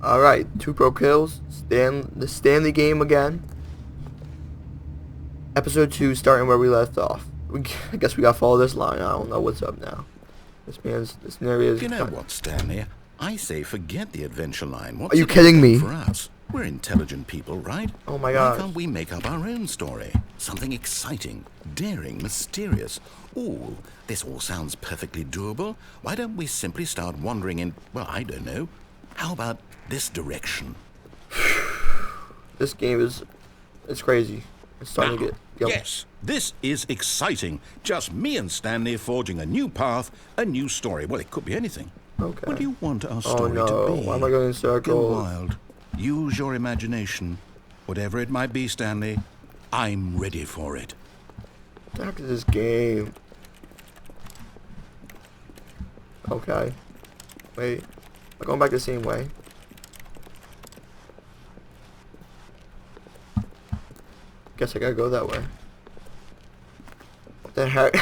Alright, 2 pro kills. The Stanley game again. Episode 2 starting where we left off. I guess we gotta follow this line. I don't know what's up now. This scenario is... You know what, Stanley? I say forget the adventure line. What's Are you kidding me? For us? We're intelligent people, right? Oh my god. Why can't we make up our own story? Something exciting, daring, mysterious. Ooh, this all sounds perfectly doable. Why don't we simply start wandering in, well, I don't know. How about this direction? This game is... it's crazy. It's starting to get... Yes, this is exciting. Just me and Stanley forging a new path, a new story. Well, it could be anything. Okay. What do you want our story no. to be? Why am I going in circles? Go wild. Use your imagination. Whatever it might be, Stanley, I'm ready for it. Back to this game. Okay. Wait. I'm going back the same way. Guess I gotta go that way. What the heck?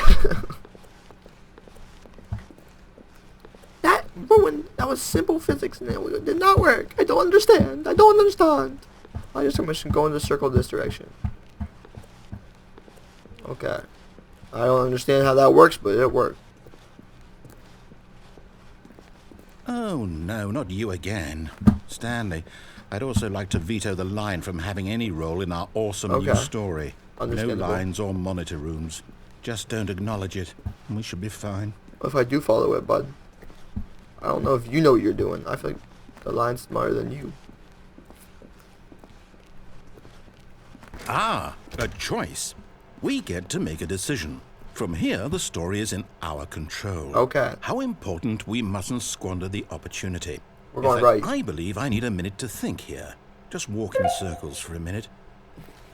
That ruined. That was simple physics and it did not work. I don't understand. I just should go in the circle this direction. Okay. I don't understand how that works, but it worked. Oh, no, not you again. Stanley, I'd also like to veto the line from having any role in our awesome new story. No lines or monitor rooms. Just don't acknowledge it, and we should be fine. What if I do follow it, bud? I don't know if you know what you're doing. I feel like the line's smarter than you. Ah, a choice. We get to make a decision. From here, the story is in our control. Okay. How important we mustn't squander the opportunity. We're going right. I believe I need a minute to think here. Just walk in circles for a minute.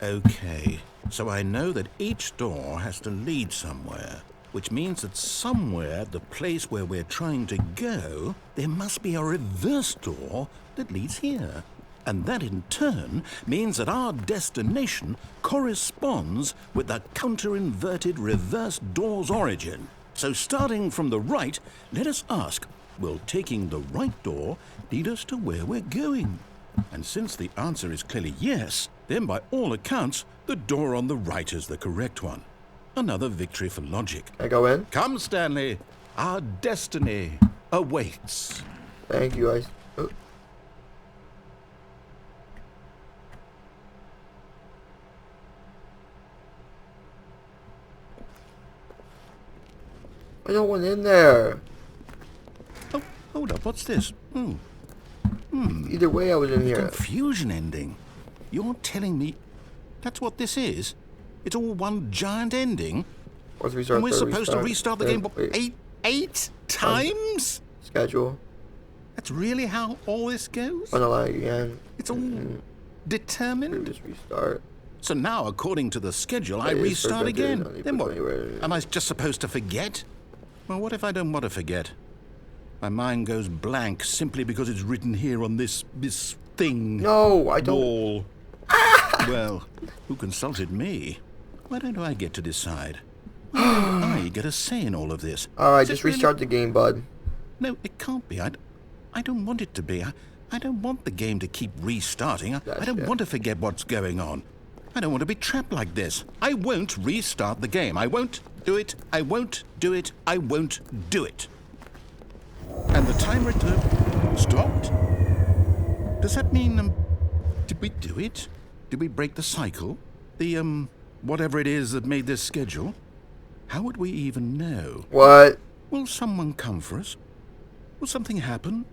Okay, so I know that each door has to lead somewhere, which means that somewhere at the place where we're trying to go, there must be a reverse door that leads here. And that in turn means that our destination corresponds with the counter-inverted reverse door's origin. So starting from the right, let us ask, will taking the right door lead us to where we're going? And since the answer is clearly yes, then by all accounts, the door on the right is the correct one. Another victory for logic. Can I go in? Come, Stanley. Our destiny awaits. Thank you, guys. Oh. I don't want in there. Oh, hold up. What's this? Either way, I was in here. Confusion ending. You're telling me that's what this is? It's all one giant ending? Fourth restart, And we're supposed to restart the game eight times? Schedule. That's really how all this goes? Unalive again. It's all determined? Just restart. So now, according to the schedule, I restart again. Then what? Am I just supposed to forget? Well, what if I don't want to forget? My mind goes blank simply because it's written here on this thing. No, I don't. Wall. Well, who consulted me? Why don't I get to decide? Why don't I get a say in all of this? Alright, just restart the game, bud. No, it can't be. I don't want it to be. I don't want the game to keep restarting. I don't want to forget what's going on. I don't want to be trapped like this. I won't restart the game. I won't do it. I won't do it. I won't do it. And the timer stopped? Does that mean, did we do it? Did we break the cycle? The, whatever it is that made this schedule? How would we even know? What? Will someone come for us? Will something happen?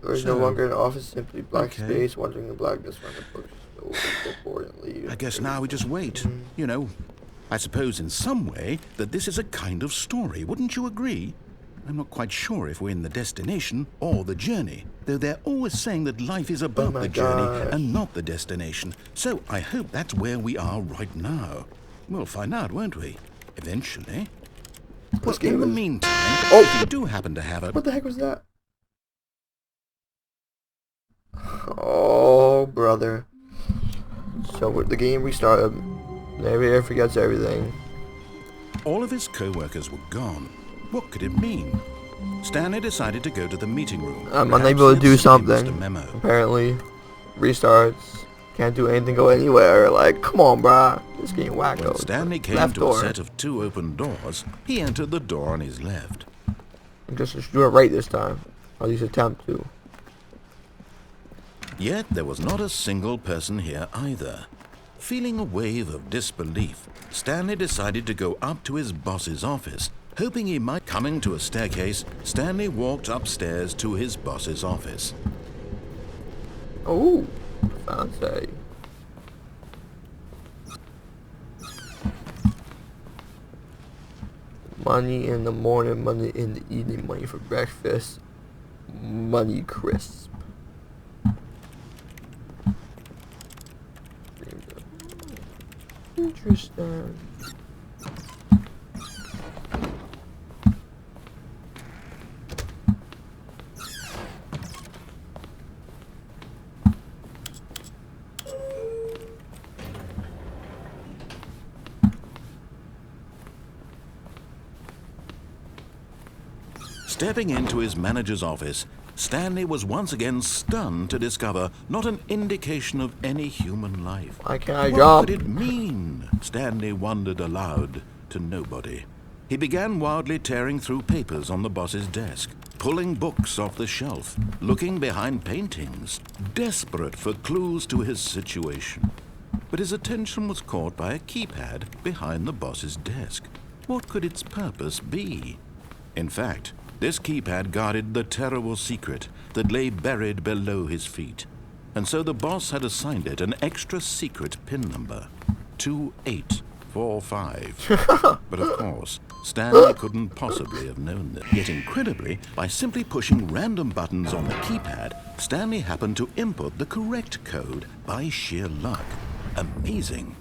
There is no longer an office, simply black space, wandering the blackness around the books. I guess now we just wait. You know, I suppose in some way that this is a kind of story, wouldn't you agree? I'm not quite sure if we're in the destination or the journey, though they're always saying that life is about the journey and not the destination. So I hope that's where we are right now. We'll find out, won't we? Eventually. Well, in the meantime, if you do happen to have a... What the heck was that? Oh, brother. So with the game restarted, Navy forgets everything. All of his co-workers were gone. What could it mean? Stanley decided to go to the meeting room. I'm Perhaps unable he to had do simply missed something. a memo. Apparently. Restarts. Can't do anything, go anywhere. Like, come on, bruh. This game wacko. When Stanley came Left to door. a set of 2 open doors, he entered the door on his left. Just do it right this time. At least attempt to. Yet there was not a single person here either. Feeling a wave of disbelief, Stanley decided to go up to his boss's office, hoping he might. Coming to a staircase, Stanley walked upstairs to his boss's office. Oh, fancy. Money in the morning, money in the evening, money for breakfast, money crisp. Interesting. Stepping into his manager's office, Stanley was once again stunned to discover not an indication of any human life. Why can't I What jump? could it mean? Stanley wondered aloud to nobody. He began wildly tearing through papers on the boss's desk, pulling books off the shelf, looking behind paintings, desperate for clues to his situation. But his attention was caught by a keypad behind the boss's desk. What could its purpose be? In fact, this keypad guarded the terrible secret that lay buried below his feet. And so the boss had assigned it an extra secret PIN number, 2845. But of course, Stanley couldn't possibly have known that. Yet incredibly, by simply pushing random buttons on the keypad, Stanley happened to input the correct code by sheer luck. Amazing.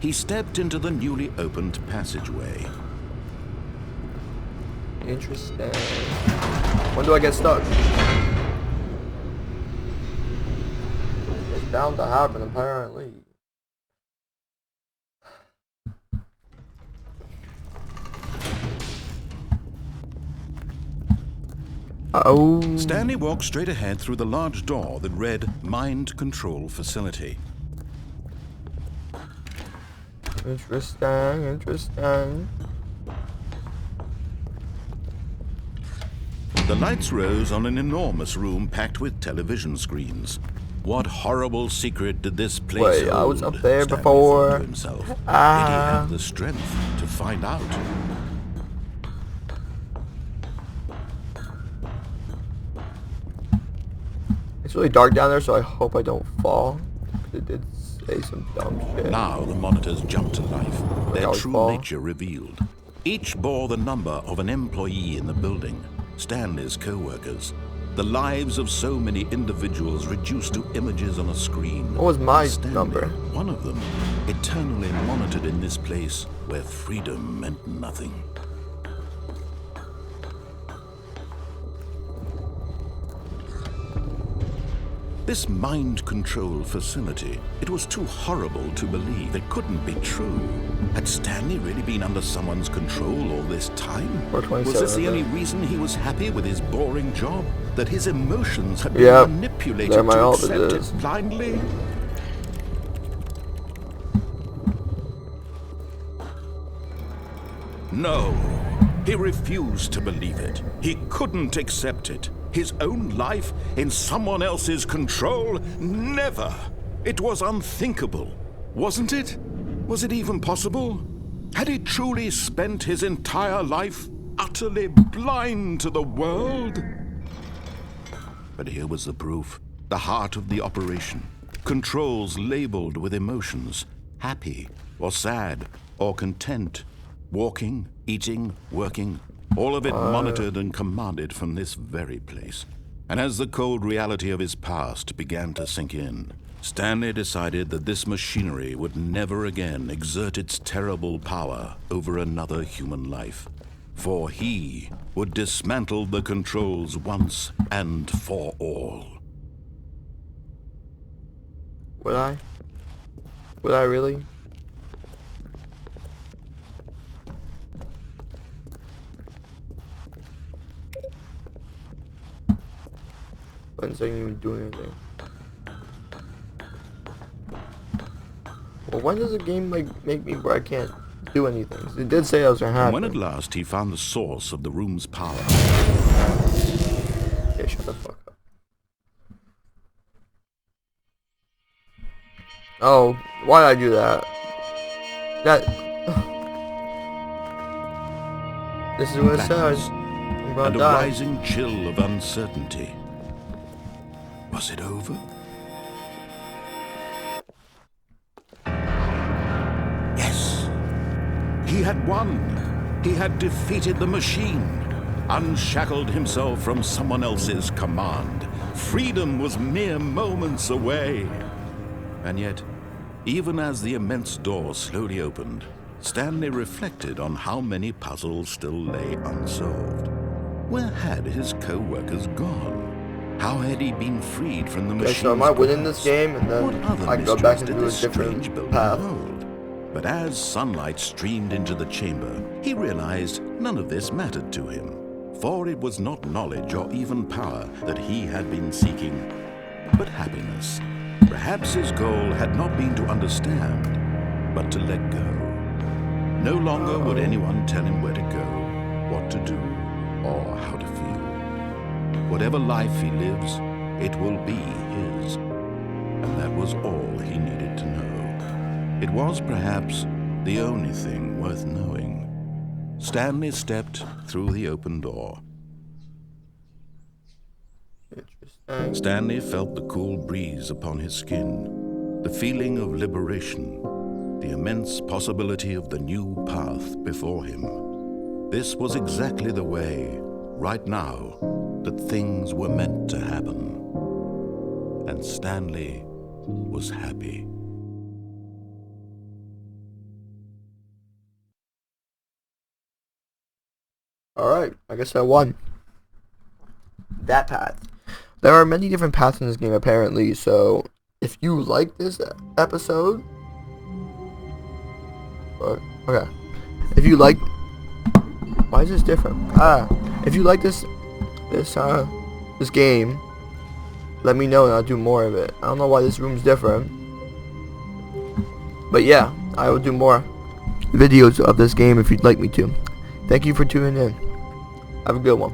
He stepped into the newly opened passageway. Interesting. When do I get stuck? It's bound to happen, apparently. Oh. Stanley walked straight ahead through the large door that read Mind Control Facility. Interesting, interesting. The lights rose on an enormous room packed with television screens. What horrible secret did this place Wait, hold? I was up there Stanley before. thought to himself. Did he have the strength to find out? It's really dark down there, so I hope I don't fall. It did say some dumb shit. Now the monitors jumped to life, their always true fall. nature revealed. Each bore the number of an employee in the building, Stanley's co-workers. The lives of so many individuals reduced to images on a screen. What was my Stanley, number? one of them, eternally monitored in this place where freedom meant nothing. This mind control facility, it was too horrible to believe. It couldn't be true. Had Stanley really been under someone's control all this time? Was this the only reason he was happy with his boring job? That his emotions had been manipulated there my to office accept is. it blindly? No, he refused to believe it. He couldn't accept it. His own life in someone else's control? Never! It was unthinkable, wasn't it? Was it even possible? Had he truly spent his entire life utterly blind to the world? But here was the proof. The heart of the operation. Controls labeled with emotions. Happy, or sad, or content. Walking, eating, working. All of it monitored and commanded from this very place. And as the cold reality of his past began to sink in, Stanley decided that this machinery would never again exert its terrible power over another human life. For he would dismantle the controls once and for all. Would I? Would I really? When I didn't even do anything. Well, when does a game like make me where I can't do anything? It did say I was gonna happen. And when at last he found the source of the room's power. Yeah, shut the fuck up. Oh, why did I do that? This is what it says. I'm gonna And a die. rising chill of uncertainty. Was it over? Yes. He had won. He had defeated the machine. Unshackled himself from someone else's command. Freedom was mere moments away. And yet, even as the immense door slowly opened, Stanley reflected on how many puzzles still lay unsolved. Where had his co-workers gone? How had he been freed from the machine? Okay, so I might win in this game, and What then other I can go back mysteries and did do a this strange different building path. hold? But as sunlight streamed into the chamber, he realized none of this mattered to him, for it was not knowledge or even power that he had been seeking, but happiness. Perhaps his goal had not been to understand, but to let go. No longer would anyone tell him where to go, what to do, or how to feel. Whatever life he lives, it will be his. And that was all he needed to know. It was perhaps the only thing worth knowing. Stanley stepped through the open door. Interesting. Stanley felt the cool breeze upon his skin, the feeling of liberation, the immense possibility of the new path before him. This was exactly the way, right now, that things were meant to happen. And Stanley was happy. Alright, I guess I won. That path. There are many different paths in this game apparently, so if you like this episode... Okay. If you like... Why is this different? If you like this game, let me know and I'll do more of it. I don't know why this room's different. But yeah, I will do more videos of this game if you'd like me to. Thank you for tuning in. Have a good one.